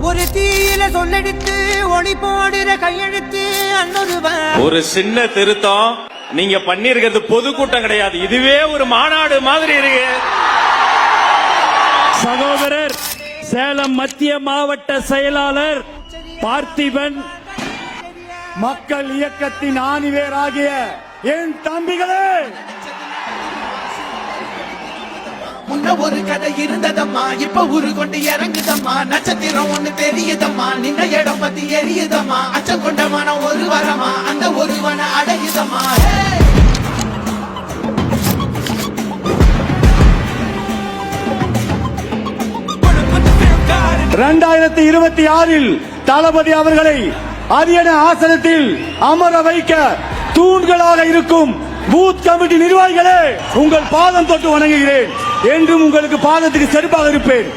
ஒரு தீயில சொல்லெடுத்து ஒளி போடுற கையெழுத்து அன்னொருவன். ஒரு சின்ன திருத்தம், நீங்க பண்ணிருக்கிறது பொதுக்கூட்டம் கிடையாது, இதுவே ஒரு மாநாடு மாதிரி இருக்கு. சகோதரர் சேலம் மத்திய மாவட்ட செயலாளர் பார்த்திபன், மக்கள் இயக்கத்தின் ஆணிவேராகிய என் தம்பிகளே, முன்ன ஒரு கதை இருந்ததம்மா, இப்ப ஊரு கொண்டு இறங்குதம்மா. நட்சத்திரம் ஒண்ணு தெரியுதம்மா, நின்ன இடம் பத்தி எரியுதம்மா. அச்சம் கொண்ட மனம் ஒரு வரமா, அந்த ஒருவன அடையுதம்மா. 2026 தளபதி அவர்களை அரியணை ஆசனத்தில் அமர வைக்க தூண்களாக இருக்கும் பூத் கமிட்டி நிர்வாகிகளே, உங்கள் பாதம் தொட்டு வணங்குகிறேன். என்றும் உங்களுக்கு பாதத்துக்கு செருப்பாக இருப்பேன்.